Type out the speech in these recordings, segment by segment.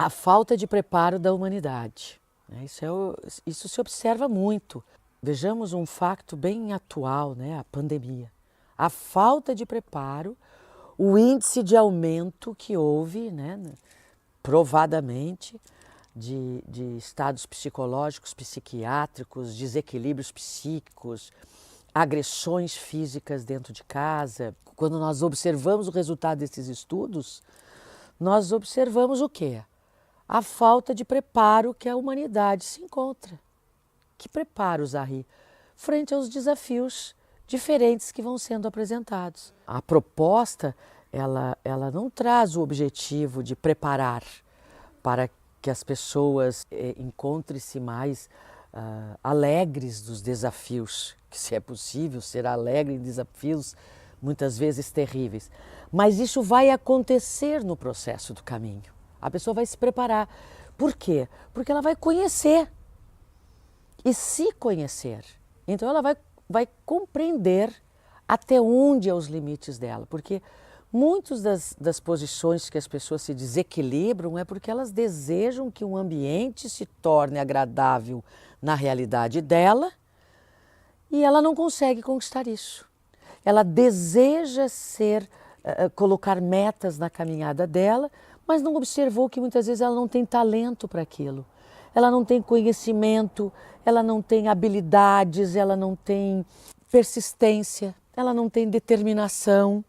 a falta de preparo da humanidade. Isso se observa muito. Vejamos um facto bem atual, né? A pandemia. A falta de preparo, o índice de aumento que houve, né? Provadamente, de estados psicológicos, psiquiátricos, desequilíbrios psíquicos, agressões físicas dentro de casa. Quando nós observamos o resultado desses estudos, nós observamos o quê? A falta de preparo que a humanidade se encontra. Que preparo, Zahri? Frente aos desafios diferentes que vão sendo apresentados. A proposta, ela não traz o objetivo de preparar para que as pessoas encontrem-se mais alegres dos desafios, que se é possível ser alegre em desafios muitas vezes terríveis. Mas isso vai acontecer no processo do caminho. A pessoa vai se preparar. Por quê? Porque ela vai conhecer e se conhecer. Então ela vai compreender até onde é os limites dela. Porque muitas das posições que as pessoas se desequilibram é porque elas desejam que um ambiente se torne agradável na realidade dela e ela não consegue conquistar isso. Ela deseja colocar metas na caminhada dela, mas não observou que muitas vezes ela não tem talento para aquilo. Ela não tem conhecimento, ela não tem habilidades, ela não tem persistência, ela não tem determinação,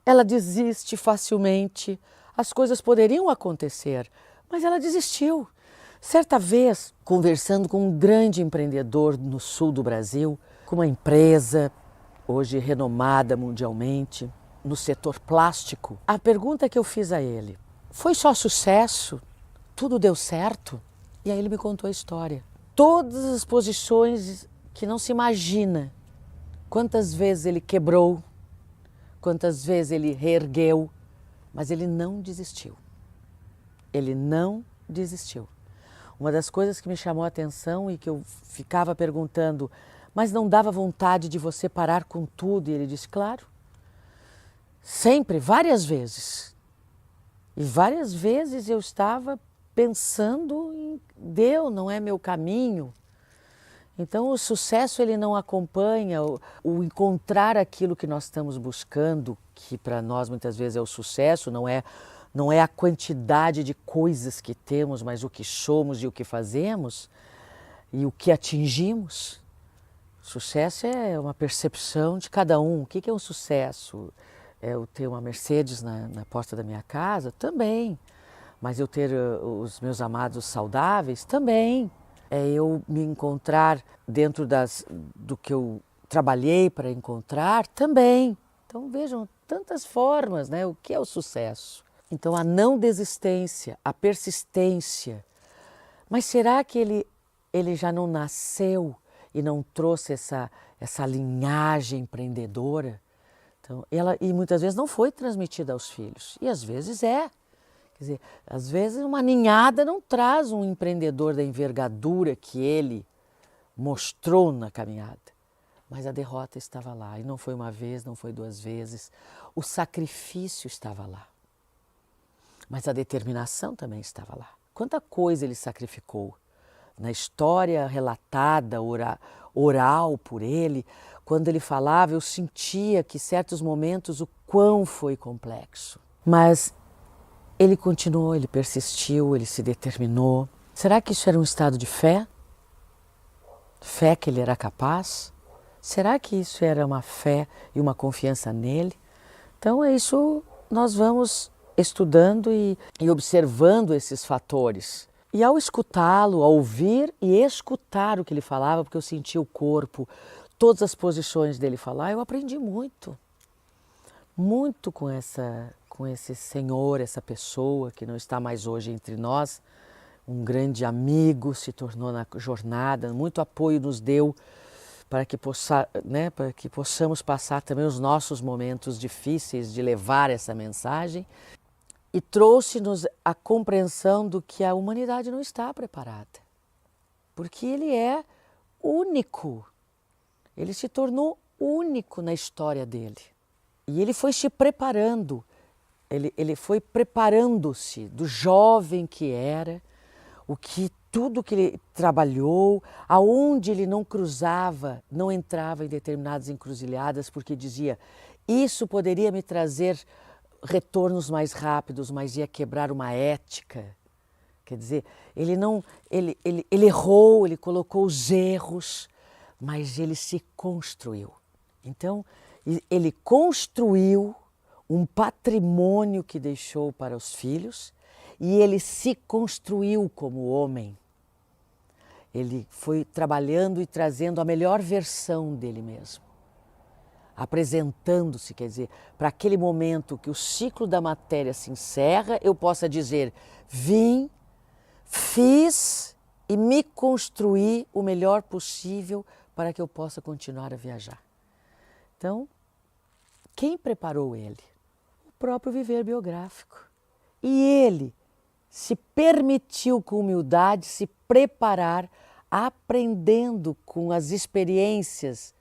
ela desiste facilmente. As coisas poderiam acontecer, mas ela desistiu. Certa vez, conversando com um grande empreendedor no sul do Brasil, com uma empresa hoje renomada mundialmente, no setor plástico, a pergunta que eu fiz a ele: foi só sucesso? Tudo deu certo? E aí ele me contou a história. Todas as posições que não se imagina. Quantas vezes ele quebrou, quantas vezes ele reergueu, mas ele não desistiu. Ele não desistiu. Uma das coisas que me chamou a atenção e que eu ficava perguntando, mas não dava vontade de você parar com tudo? E ele disse, claro. Sempre, várias vezes. E várias vezes eu estava pensando em Deus, não é meu caminho. Então o sucesso ele não acompanha o encontrar aquilo que nós estamos buscando, que para nós muitas vezes é o sucesso, não é a quantidade de coisas que temos, mas o que somos e o que fazemos e o que atingimos. Sucesso é uma percepção de cada um. O que é um sucesso? É eu ter uma Mercedes na porta da minha casa? Também. Mas eu ter os meus amados saudáveis? Também. É eu me encontrar dentro do que eu trabalhei para encontrar? Também. Então vejam, tantas formas, né? O que é o sucesso? Então a não desistência, a persistência. Mas será que ele já não nasceu e não trouxe essa linhagem empreendedora? Então, e muitas vezes não foi transmitida aos filhos, e às vezes é. Quer dizer, às vezes uma ninhada não traz um empreendedor da envergadura que ele mostrou na caminhada. Mas a derrota estava lá, e não foi uma vez, não foi duas vezes. O sacrifício estava lá. Mas a determinação também estava lá. Quanta coisa ele sacrificou. Na história relatada, oral por ele, quando ele falava, eu sentia que em certos momentos o quão foi complexo. Mas ele continuou, ele persistiu, ele se determinou. Será que isso era um estado de fé? Fé que ele era capaz? Será que isso era uma fé e uma confiança nele? Então é isso, nós vamos estudando e observando esses fatores. E ao escutá-lo, ao ouvir e escutar o que ele falava, porque eu senti o corpo, todas as posições dele falar, eu aprendi muito. Muito com esse senhor, essa pessoa que não está mais hoje entre nós, um grande amigo, se tornou na jornada, muito apoio nos deu para que possamos passar também os nossos momentos difíceis de levar essa mensagem. E trouxe-nos a compreensão do que a humanidade não está preparada. Porque ele é único. Ele se tornou único na história dele. E ele foi se preparando Ele foi preparando-se do jovem que era, tudo que ele trabalhou, aonde ele não cruzava, não entrava em determinadas encruzilhadas, porque dizia, isso poderia me trazer retornos mais rápidos, mas ia quebrar uma ética. Quer dizer, ele errou, ele colocou os erros, mas ele se construiu. Então, ele construiu um patrimônio que deixou para os filhos e ele se construiu como homem. Ele foi trabalhando e trazendo a melhor versão dele mesmo, apresentando-se, quer dizer, para aquele momento que o ciclo da matéria se encerra, eu possa dizer, vim, fiz e me construí o melhor possível para que eu possa continuar a viajar. Então, quem preparou ele? O próprio viver biográfico. E ele se permitiu com humildade se preparar, aprendendo com as experiências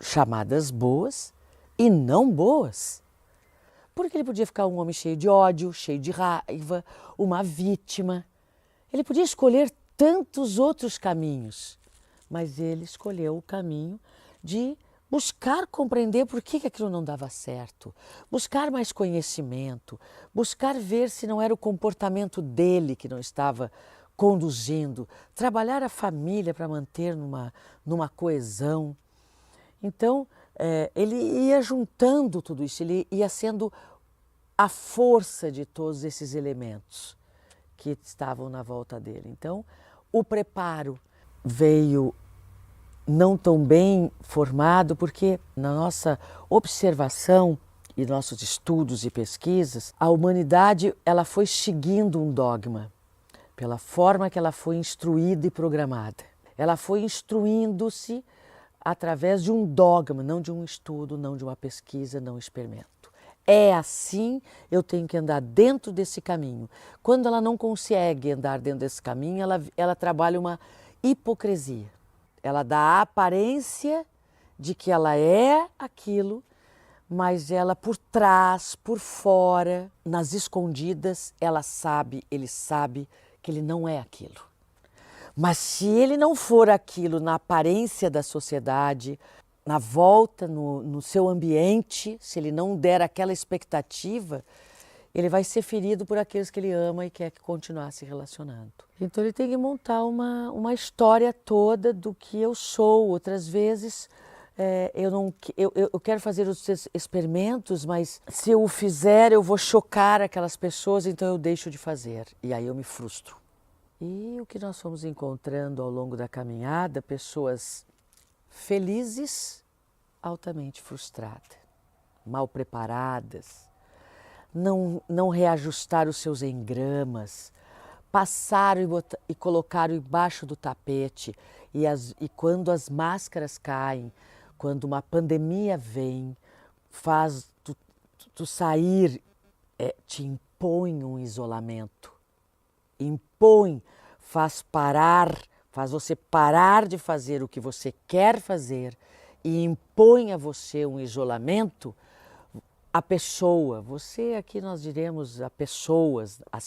chamadas boas e não boas. Porque ele podia ficar um homem cheio de ódio, cheio de raiva, uma vítima. Ele podia escolher tantos outros caminhos, mas ele escolheu o caminho de buscar compreender por que aquilo não dava certo, buscar mais conhecimento, buscar ver se não era o comportamento dele que não estava conduzindo, trabalhar a família para manter numa coesão. Então, ele ia juntando tudo isso, ele ia sendo a força de todos esses elementos que estavam na volta dele. Então, o preparo veio não tão bem formado, porque na nossa observação e nossos estudos e pesquisas, a humanidade ela foi seguindo um dogma, pela forma que ela foi instruída e programada. Ela foi instruindo-se através de um dogma, não de um estudo, não de uma pesquisa, não experimento. É assim, eu tenho que andar dentro desse caminho. Quando ela não consegue andar dentro desse caminho, ela trabalha uma hipocrisia. Ela dá a aparência de que ela é aquilo, mas ela por trás, por fora, nas escondidas, ele sabe que ele não é aquilo. Mas se ele não for aquilo na aparência da sociedade, na volta, no seu ambiente, se ele não der aquela expectativa, ele vai ser ferido por aqueles que ele ama e quer continuar se relacionando. Então ele tem que montar uma história toda do que eu sou. Outras vezes eu quero fazer os experimentos, mas se eu o fizer eu vou chocar aquelas pessoas, então eu deixo de fazer e aí eu me frustro. E o que nós fomos encontrando ao longo da caminhada, pessoas felizes, altamente frustradas, mal preparadas, não reajustaram os seus engramas, passaram e colocaram embaixo do tapete e quando as máscaras caem, quando uma pandemia vem, faz tu sair, te impõe um isolamento, faz você parar de fazer o que você quer fazer e impõe a você um isolamento. A pessoa, você aqui nós diremos as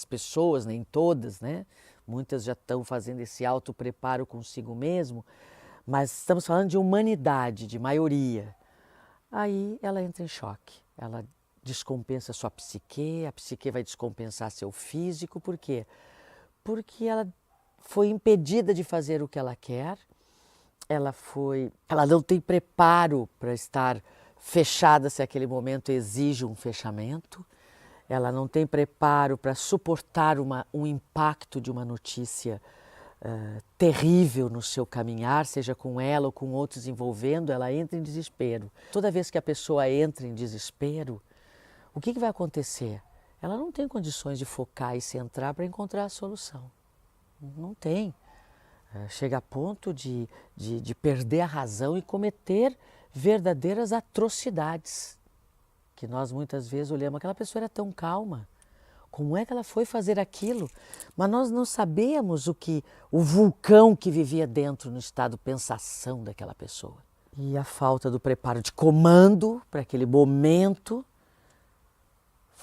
pessoas, nem todas, né? Muitas já estão fazendo esse autopreparo consigo mesmo, mas estamos falando de humanidade, de maioria. Aí ela entra em choque, ela descompensa sua psique, a psique vai descompensar seu físico, por quê? Porque ela foi impedida de fazer o que ela quer, ela não tem preparo para estar fechada se aquele momento exige um fechamento, ela não tem preparo para suportar um impacto de uma notícia terrível no seu caminhar, seja com ela ou com outros envolvendo, ela entra em desespero. Toda vez que a pessoa entra em desespero, o que vai acontecer? Ela não tem condições de focar e centrar para encontrar a solução. Não tem. Chega a ponto de perder a razão e cometer verdadeiras atrocidades, que nós muitas vezes olhamos, aquela pessoa era tão calma, como é que ela foi fazer aquilo? Mas nós não sabemos o vulcão que vivia dentro no estado de pensação daquela pessoa. E a falta do preparo de comando para aquele momento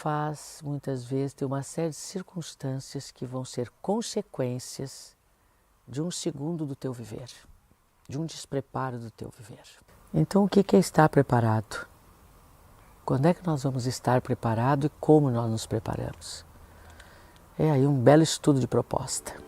faz, muitas vezes, ter uma série de circunstâncias que vão ser consequências de um segundo do teu viver, de um despreparo do teu viver. Então, o que é estar preparado? Quando é que nós vamos estar preparados e como nós nos preparamos? É aí um belo estudo de proposta.